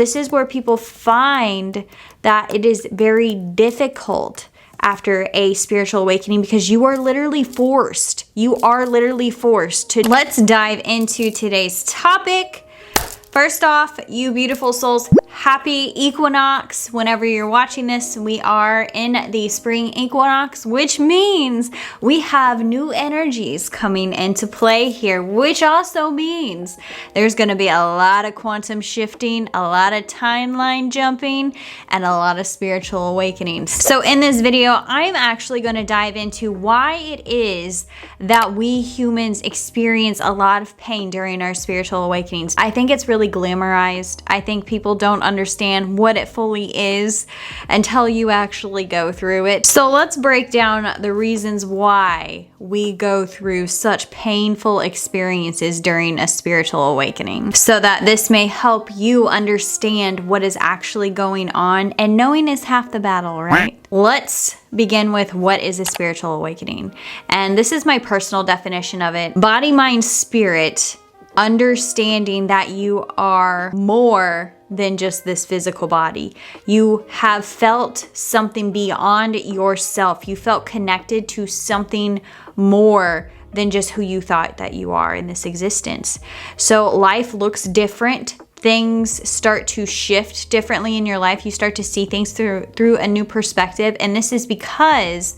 This is where people find that it is very difficult after a spiritual awakening, because you are literally forced. To. Let's dive into today's topic. First off, you beautiful souls, happy equinox. Whenever you're watching this, we are in the spring equinox, which means we have new energies coming into play here, which also means there's going to be a lot of quantum shifting, a lot of timeline jumping, and a lot of spiritual awakenings. So in this video, I'm actually going to dive into why it is that we humans experience a lot of pain during our spiritual awakenings. I think it's really glamorized. I think people don't understand what it fully is until you actually go through it. So let's break down the reasons why we go through such painful experiences during a spiritual awakening, so that this may help you understand what is actually going on, and knowing is half the battle, right? Let's begin with what is a spiritual awakening. And this is my personal definition of it. Body, mind, spirit. Understanding that you are more than just this physical body. You have felt something beyond yourself. You felt connected to something more than just who you thought that you are in this existence. So life looks different. Things start to shift differently in your life. You start to see things through a new perspective. And this is because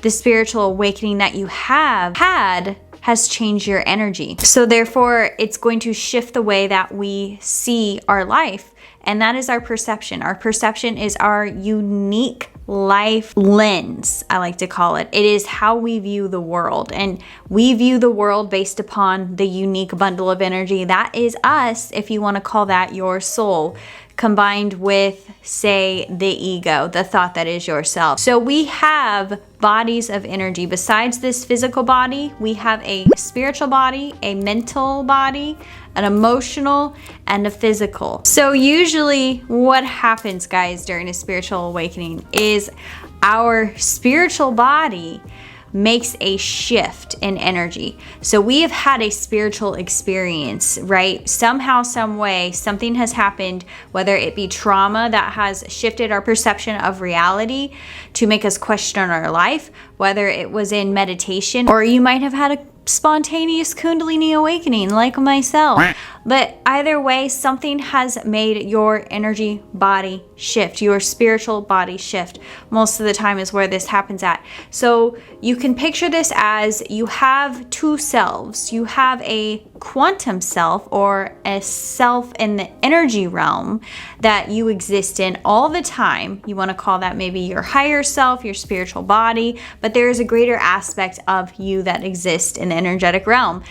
the spiritual awakening that you have had has changed your energy. So therefore, it's going to shift the way that we see our life. And that is our perception. Our perception is our unique life lens, I like to call it. It is how we view the world. And we view the world based upon the unique bundle of energy. That is us, if you want to call that your soul, combined with, say, the ego, the thought that is yourself. So we have bodies of energy. Besides this physical body, we have a spiritual body, a mental body, an emotional, and a physical. So usually what happens, guys, during a spiritual awakening is our spiritual body makes a shift in energy. So we have had a spiritual experience, right? Somehow, some way, something has happened, whether it be trauma that has shifted our perception of reality to make us question our life, whether it was in meditation, or you might have had a spontaneous Kundalini awakening like myself. But either way, something has made your energy body shift, your spiritual body shift. Most of the time is where this happens at. So you can picture this as you have two selves. You have a quantum self, or a self in the energy realm that you exist in all the time. You want to call that maybe your higher self, your spiritual body, but there is a greater aspect of you that exists in the energetic realm.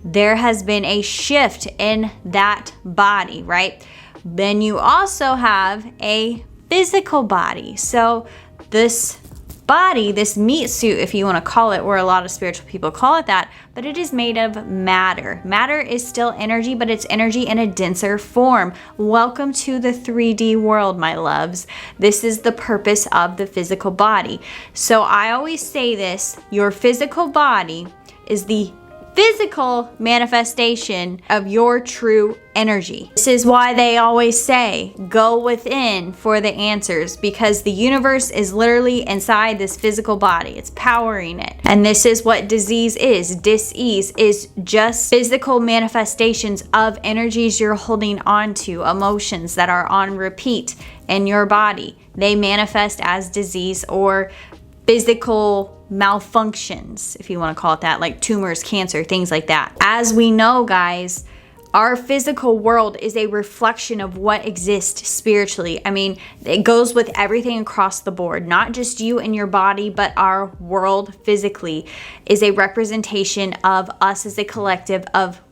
There has been a shift in that body, right? Then you also have a physical body. So this body, this meat suit, if you want to call it, or a lot of spiritual people call it that, but it is made of matter. Matter is still energy, but it's energy in a denser form. Welcome to the 3D world, my loves. This is the purpose of the physical body. So I always say this, your physical body is the physical manifestation of your true energy. This is why they always say, go within for the answers, because the universe is literally inside this physical body. It's powering it. And this is what disease is. Dis-ease is just physical manifestations of energies you're holding on to, emotions that are on repeat in your body. They manifest as disease or physical malfunctions, if you want to call it that, like tumors, cancer, things like that. As we know, guys, our physical world is a reflection of what exists spiritually. I mean, it goes with everything across the board, not just you and your body, but our world physically is a representation of us as a collective, of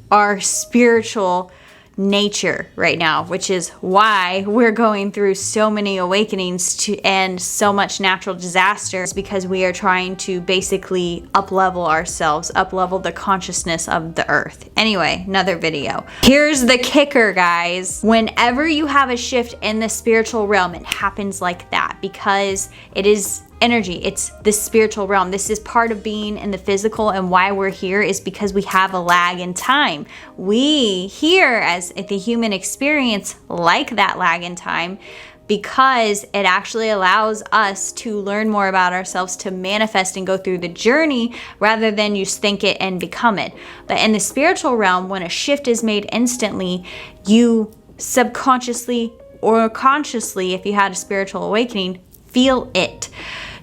our spiritual nature right now, which is why we're going through so many awakenings and so much natural disasters, because we are trying to basically up-level ourselves, up-level the consciousness of the earth. Anyway, another video. Here's the kicker, guys. Whenever you have a shift in the spiritual realm, it happens like that because it is energy. It's the spiritual realm. This is part of being in the physical, and why we're here is because we have a lag in time. We here as the human experience like that lag in time because it actually allows us to learn more about ourselves, to manifest and go through the journey rather than just think it and become it. But in the spiritual realm, when a shift is made instantly, you subconsciously or consciously, if you had a spiritual awakening, feel it.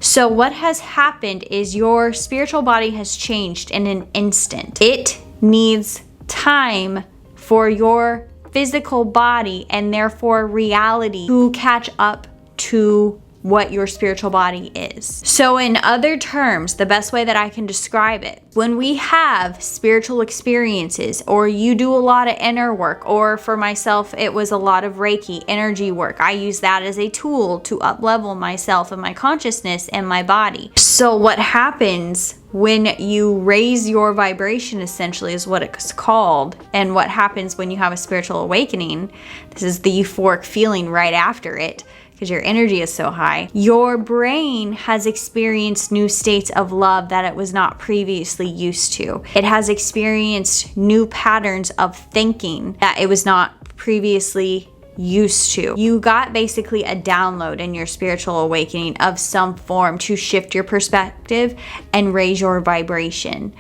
So what has happened is your spiritual body has changed in an instant. It needs time for your physical body and therefore reality to catch up to what your spiritual body is. So in other terms, the best way that I can describe it, when we have spiritual experiences, or you do a lot of inner work, or for myself, it was a lot of Reiki energy work. I use that as a tool to up-level myself and my consciousness and my body. So what happens when you raise your vibration, essentially, is what it's called. And what happens when you have a spiritual awakening, this is the euphoric feeling right after it, because your energy is so high, your brain has experienced new states of love that it was not previously used to. It has experienced new patterns of thinking that it was not previously used to. You got basically a download in your spiritual awakening of some form to shift your perspective and raise your vibration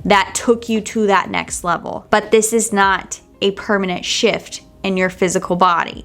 that took you to that next level. But this is not a permanent shift in your physical body.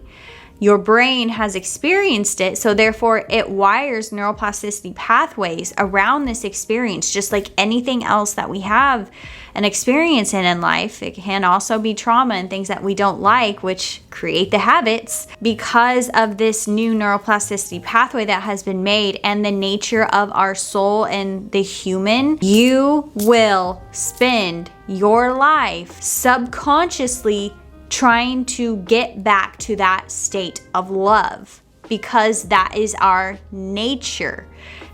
Your brain has experienced it, so therefore it wires neuroplasticity pathways around this experience, just like anything else that we have an experience in life. It can also be trauma and things that we don't like, which create the habits. Because of this new neuroplasticity pathway that has been made and the nature of our soul and the human, you will spend your life subconsciously trying to get back to that state of love, because that is our nature.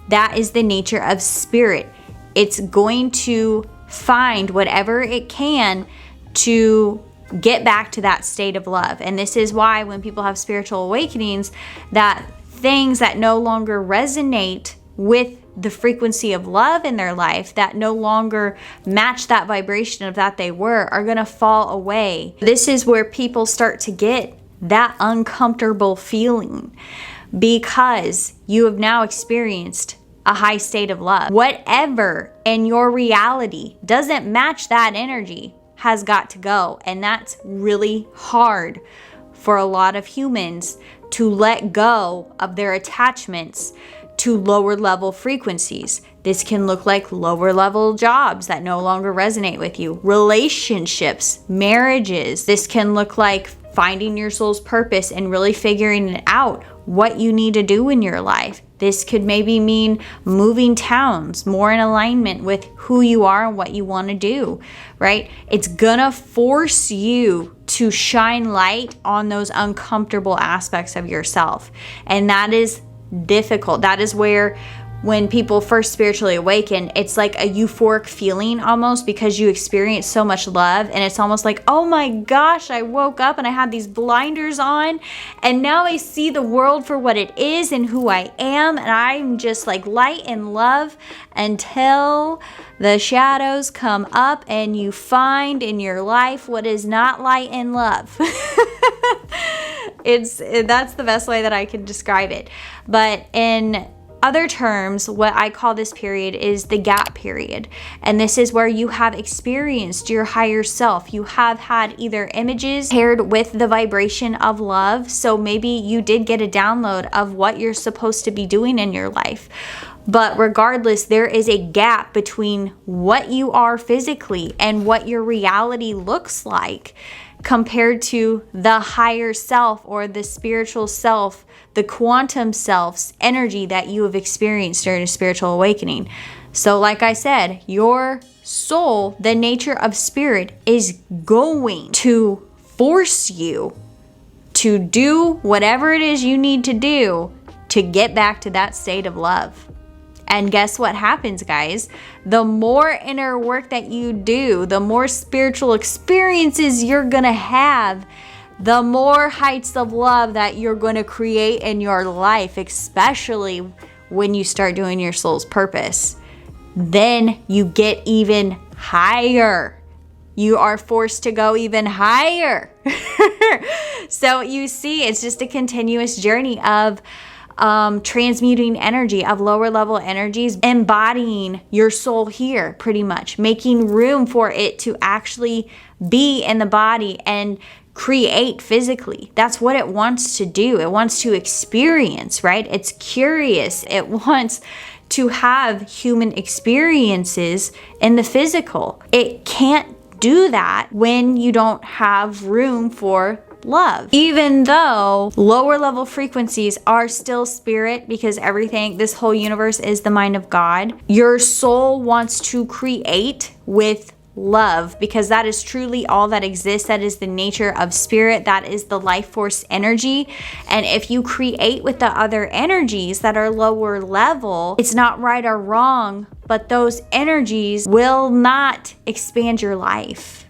That is the nature of spirit. It's going to find whatever it can to get back to that state of love. And this is why when people have spiritual awakenings, that things that no longer resonate with the frequency of love in their life, that no longer match that vibration of that they were, are going to fall away. This is where people start to get that uncomfortable feeling, because you have now experienced a high state of love. Whatever in your reality doesn't match that energy has got to go. And that's really hard for a lot of humans to let go of their attachments to lower level frequencies. This can look like lower level jobs that no longer resonate with you, relationships, marriages. This can look like finding your soul's purpose and really figuring out what you need to do in your life. This could maybe mean moving towns more in alignment with who you are and what you want to do, right? It's gonna force you to shine light on those uncomfortable aspects of yourself. And that is difficult. That is where when people first spiritually awaken, it's like a euphoric feeling almost, because you experience so much love, and it's almost like, oh my gosh, I woke up and I had these blinders on and now I see the world for what it is and who I am, and I'm just like light and love, until the shadows come up and you find in your life what is not light and love. That's the best way that I can describe it. But in other terms, what I call this period is the gap period. And this is where you have experienced your higher self. You have had either images paired with the vibration of love. So maybe you did get a download of what you're supposed to be doing in your life. But regardless, there is a gap between what you are physically and what your reality looks like, compared to the higher self or the spiritual self, the quantum self's energy that you have experienced during a spiritual awakening. So like I said, your soul, the nature of spirit, is going to force you to do whatever it is you need to do to get back to that state of love. And guess what happens, guys? The more inner work that you do, the more spiritual experiences you're gonna have, the more heights of love that you're gonna create in your life, especially when you start doing your soul's purpose. Then you get even higher. You are forced to go even higher. So you see, it's just a continuous journey of transmuting energy, of lower level energies, embodying your soul here, pretty much, making room for it to actually be in the body and create physically. That's what it wants to do. It wants to experience, right? It's curious. It wants to have human experiences in the physical. It can't do that when you don't have room for love. Even though lower level frequencies are still spirit, because everything, this whole universe is the mind of God, your soul wants to create with love, because that is truly all that exists. That is the nature of spirit. That is the life force energy. And if you create with the other energies that are lower level, it's not right or wrong, but those energies will not expand your life.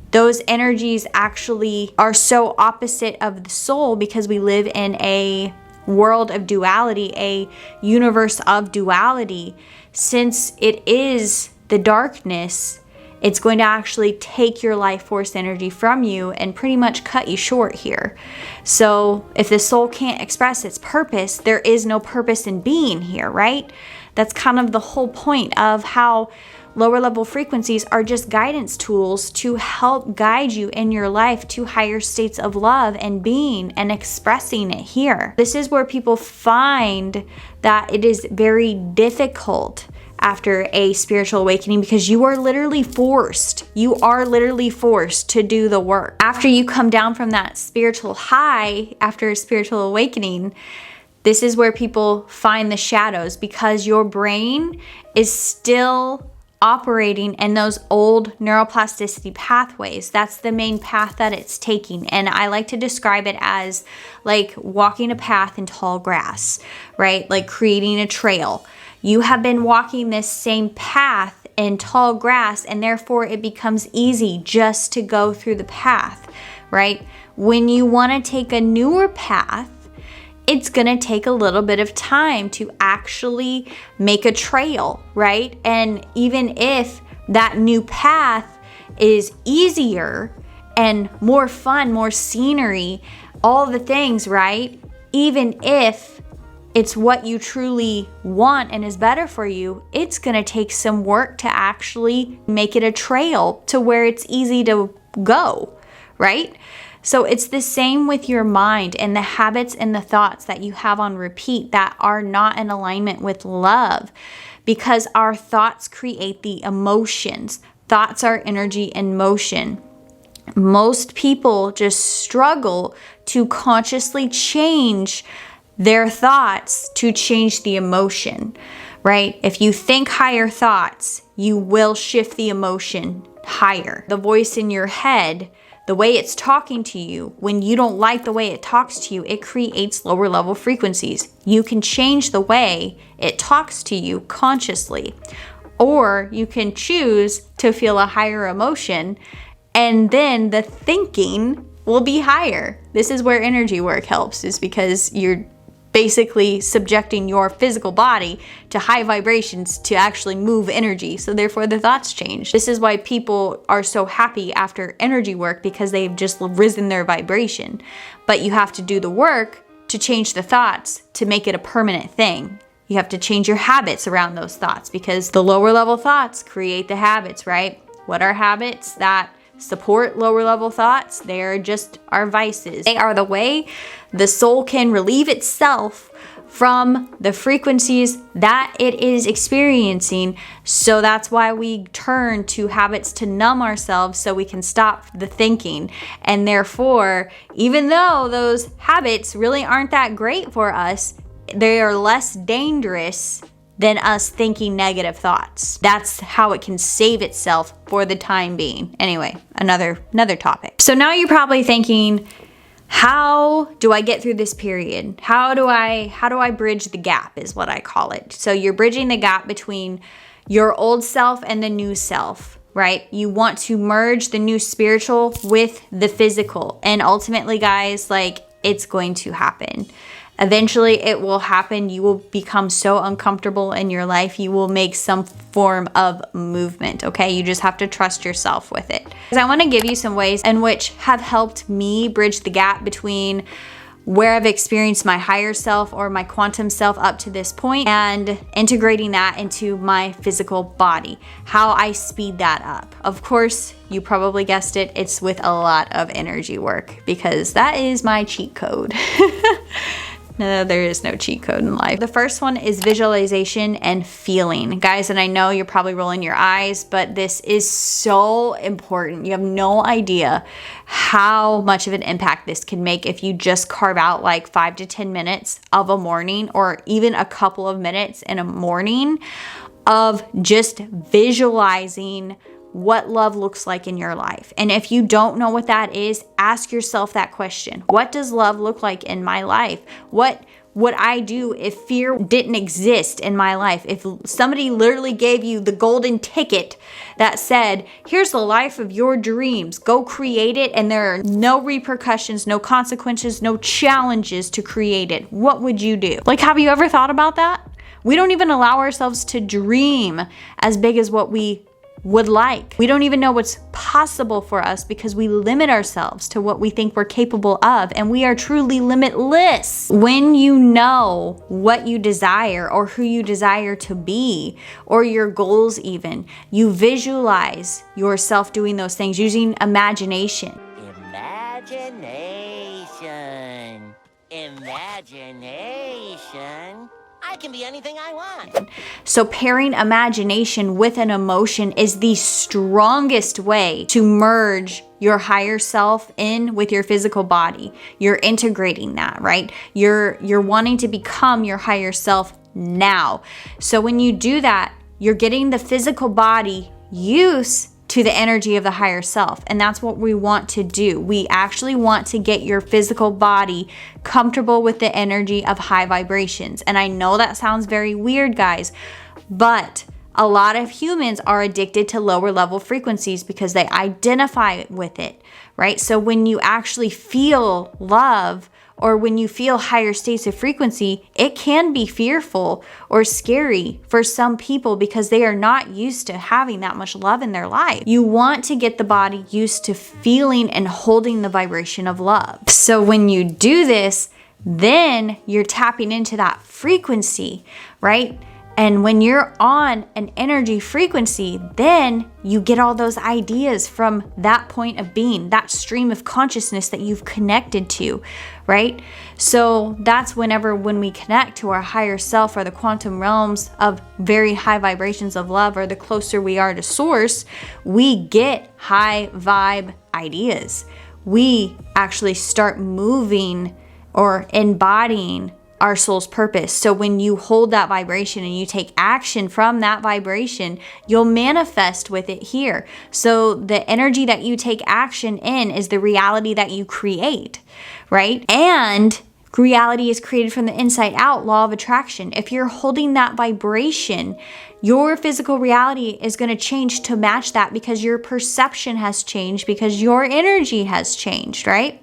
Those energies actually are so opposite of the soul, because we live in a world of duality, a universe of duality. Since it is the darkness, it's going to actually take your life force energy from you and pretty much cut you short here. So if the soul can't express its purpose, there is no purpose in being here, right? That's kind of the whole point of how lower level frequencies are just guidance tools to help guide you in your life to higher states of love and being and expressing it here. This is where people find that it is very difficult after a spiritual awakening, because you are literally forced to do the work. After you come down from that spiritual high, after a spiritual awakening, this is where people find the shadows, because your brain is still operating in those old neuroplasticity pathways. That's the main path that it's taking. And I like to describe it as like walking a path in tall grass, right? Like creating a trail. You have been walking this same path in tall grass, and therefore it becomes easy just to go through the path, right? When you want to take a newer path, it's going to take a little bit of time to actually make a trail, right? And even if that new path is easier and more fun, more scenery, all the things, right? Even if it's what you truly want and is better for you, it's going to take some work to actually make it a trail to where it's easy to go, right? So it's the same with your mind and the habits and the thoughts that you have on repeat that are not in alignment with love, because our thoughts create the emotions. Thoughts are energy in motion. Most people just struggle to consciously change their thoughts to change the emotion, right? If you think higher thoughts, you will shift the emotion higher. The voice in your head, the way it's talking to you, when you don't like the way it talks to you, it creates lower level frequencies. You can change the way it talks to you consciously, or you can choose to feel a higher emotion, and then the thinking will be higher. This is where energy work helps, is because you're basically subjecting your physical body to high vibrations to actually move energy. So therefore the thoughts change. This is why people are so happy after energy work, because they've just risen their vibration. But you have to do the work to change the thoughts to make it a permanent thing. You have to change your habits around those thoughts, because the lower level thoughts create the habits, right? What are habits that support lower level thoughts? They're just our vices. They are the way the soul can relieve itself from the frequencies that it is experiencing. So that's why we turn to habits to numb ourselves, so we can stop the thinking. And therefore, even though those habits really aren't that great for us, they are less dangerous than us thinking negative thoughts. That's how it can save itself for the time being. Anyway, another topic. So now you're probably thinking, how do I get through this period? How do I bridge the gap, is what I call it. So you're bridging the gap between your old self and the new self, right? You want to merge the new spiritual with the physical. And ultimately, guys, like, it's going to happen. Eventually it will happen. You will become so uncomfortable in your life, you will make some form of movement, okay? You just have to trust yourself with it. Because I want to give you some ways in which have helped me bridge the gap between where I've experienced my higher self or my quantum self up to this point and integrating that into my physical body, how I speed that up. Of course, you probably guessed it, it's with a lot of energy work because that is my cheat code. No, there is no cheat code in life. The first one is visualization and feeling. Guys, and I know you're probably rolling your eyes, but this is so important. You have no idea how much of an impact this can make if you just carve out like 5 to 10 minutes of a morning, or even a couple of minutes in a morning of just visualizing what love looks like in your life. And if you don't know what that is, ask yourself that question. What does love look like in my life? What would I do if fear didn't exist in my life? If somebody literally gave you the golden ticket that said, here's the life of your dreams, go create it, and there are no repercussions, no consequences, no challenges to create it, what would you do? Like, have you ever thought about that? We don't even allow ourselves to dream as big as what we would like. We don't even know what's possible for us because we limit ourselves to what we think we're capable of, and we are truly limitless. When you know what you desire or who you desire to be, or your goals even, you visualize yourself doing those things using imagination. Imagination. I can be anything I want. So pairing imagination with an emotion is the strongest way to merge your higher self in with your physical body. You're integrating that, right? You're wanting to become your higher self now. So when you do that, you're getting the physical body used to the energy of the higher self. And that's what we want to do. We actually want to get your physical body comfortable with the energy of high vibrations. And I know that sounds very weird, guys, but a lot of humans are addicted to lower level frequencies because they identify with it, right? So when you actually feel love, or when you feel higher states of frequency, it can be fearful or scary for some people because they are not used to having that much love in their life. You want to get the body used to feeling and holding the vibration of love. So when you do this, then you're tapping into that frequency, right? And when you're on an energy frequency, then you get all those ideas from that point of being, that stream of consciousness that you've connected to, right? So that's when we connect to our higher self or the quantum realms of very high vibrations of love, or the closer we are to source, we get high vibe ideas. We actually start moving or embodying our soul's purpose. So when you hold that vibration and you take action from that vibration, you'll manifest with it here. So the energy that you take action in is the reality that you create, right? And reality is created from the inside out, law of attraction. If you're holding that vibration, your physical reality is going to change to match that because your perception has changed, because your energy has changed, right?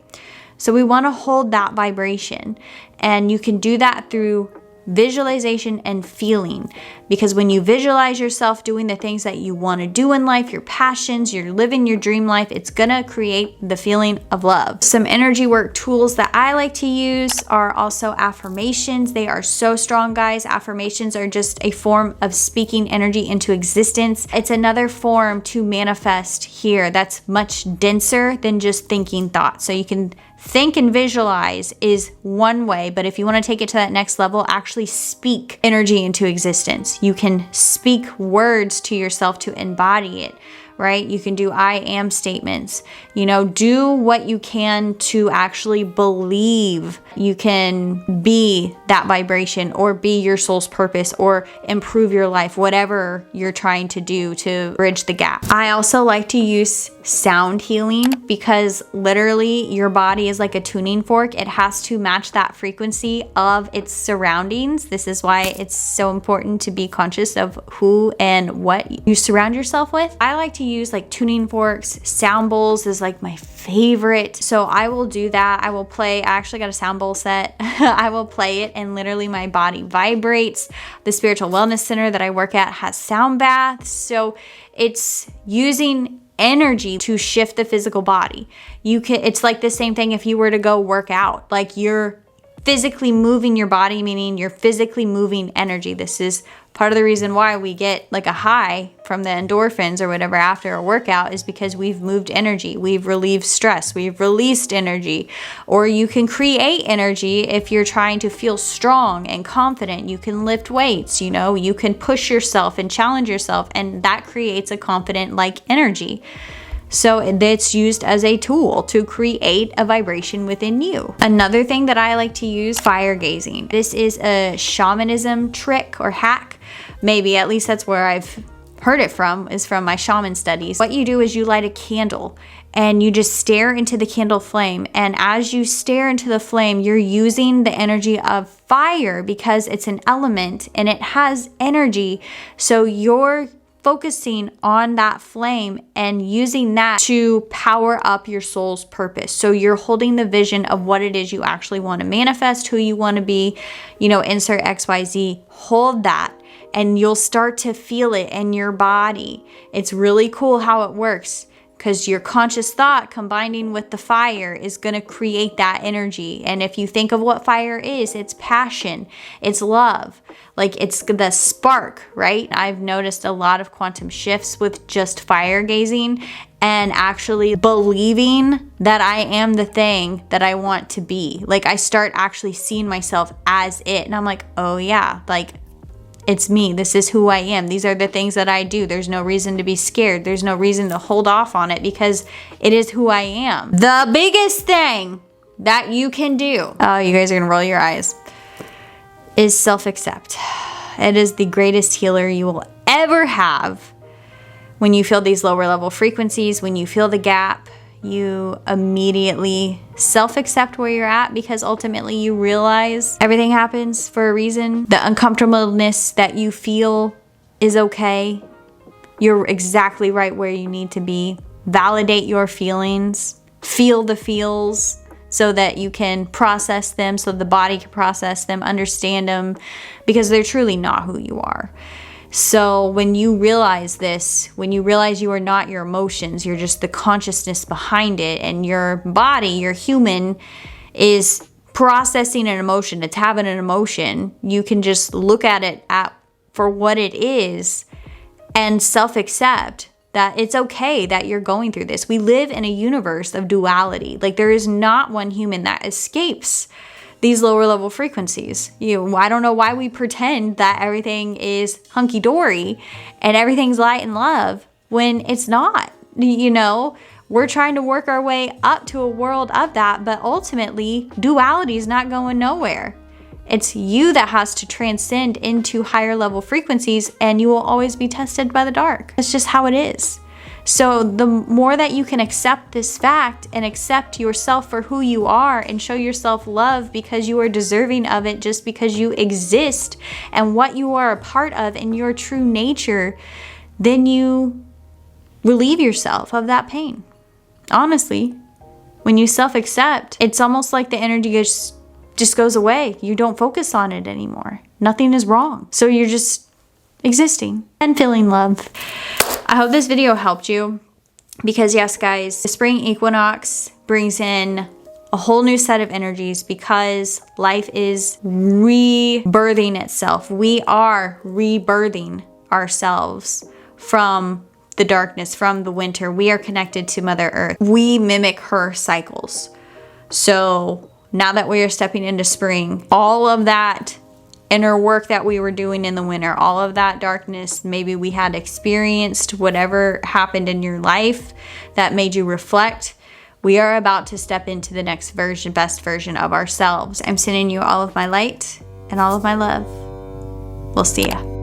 So we want to hold that vibration, and you can do that through visualization and feeling, because when you visualize yourself doing the things that you want to do in life, your passions, you're living your dream life, it's gonna create the feeling of love. Some energy work tools that I like to use are also affirmations. They are so strong, guys. Affirmations are just a form of speaking energy into existence. It's another form to manifest here that's much denser than just thinking thoughts. So you can think and visualize is one way, but if you want to take it to that next level, actually speak energy into existence. You can speak words to yourself to embody it, right? You can do I am statements. Do what you can to actually believe you can be that vibration, or be your soul's purpose, or improve your life, whatever you're trying to do to bridge the gap. I also like to use sound healing, because literally your body is like a tuning fork. It has to match that frequency of its surroundings. This is why it's so important to be conscious of who and what you surround yourself with. I like to to use like tuning forks. Sound bowls is like my favorite. So I will do that. I will play. I actually got a sound bowl set. I will play it and literally my body vibrates. The spiritual wellness center that I work at has sound baths. So it's using energy to shift the physical body. It's like the same thing if you were to go work out. Like you're physically moving your body, meaning you're physically moving energy. This is part of the reason why we get like a high from the endorphins or whatever after a workout, is because we've moved energy. We've relieved stress. We've released energy. Or you can create energy if you're trying to feel strong and confident. You can lift weights, you can push yourself and challenge yourself, and that creates a confident like energy. So it's used as a tool to create a vibration within you. Another thing that I like to use, fire gazing. This is a shamanism trick or hack. Maybe, at least that's where I've heard it from, is from my shaman studies. What you do is you light a candle and you just stare into the candle flame. And as you stare into the flame, you're using the energy of fire because it's an element and it has energy. So you're focusing on that flame and using that to power up your soul's purpose. So you're holding the vision of what it is you actually want to manifest, who you want to be, insert XYZ, hold that. And you'll start to feel it in your body. It's really cool how it works, because your conscious thought combining with the fire is going to create that energy. And if you think of what fire is, it's passion, it's love, like it's the spark, right? I've noticed a lot of quantum shifts with just fire gazing and actually believing that I am the thing that I want to be. Like I start actually seeing myself as it. And I'm like, oh yeah, like it's me. This is who I am. These are the things that I do. There's no reason to be scared. There's no reason to hold off on it because it is who I am. The biggest thing that you can do, oh, you guys are gonna roll your eyes, is self-accept. It is the greatest healer you will ever have. When you feel these lower level frequencies, when you feel the gap, you immediately self-accept where you're at, because ultimately you realize everything happens for a reason. The uncomfortableness that you feel is okay. You're exactly right where you need to be. Validate your feelings. Feel the feels so that you can process them, so the body can process them, understand them, because they're truly not who you are. So when you realize this, when you realize you are not your emotions, you're just the consciousness behind it, and your body, your human, is processing an emotion, it's having an emotion, you can just look at it for what it is and self-accept that it's okay that you're going through this. We live in a universe of duality. Like there is not one human that escapes these lower level frequencies. I don't know why we pretend that everything is hunky-dory and everything's light and love when it's not. We're trying to work our way up to a world of that, but ultimately duality is not going nowhere. It's you that has to transcend into higher level frequencies, and you will always be tested by the dark. That's just how it is. So the more that you can accept this fact and accept yourself for who you are and show yourself love because you are deserving of it, just because you exist and what you are a part of in your true nature, then you relieve yourself of that pain. Honestly, when you self-accept, it's almost like the energy just goes away. You don't focus on it anymore. Nothing is wrong. So you're just existing and feeling love. I hope this video helped you, because yes, guys, the spring equinox brings in a whole new set of energies, because life is rebirthing itself. We are rebirthing ourselves from the darkness, from the winter. We are connected to Mother Earth. We mimic her cycles. So now that we are stepping into spring, all of that inner work that we were doing in the winter, all of that darkness, maybe we had experienced, whatever happened in your life that made you reflect, we are about to step into the next version, best version of ourselves. I'm sending you all of my light and all of my love. We'll see ya.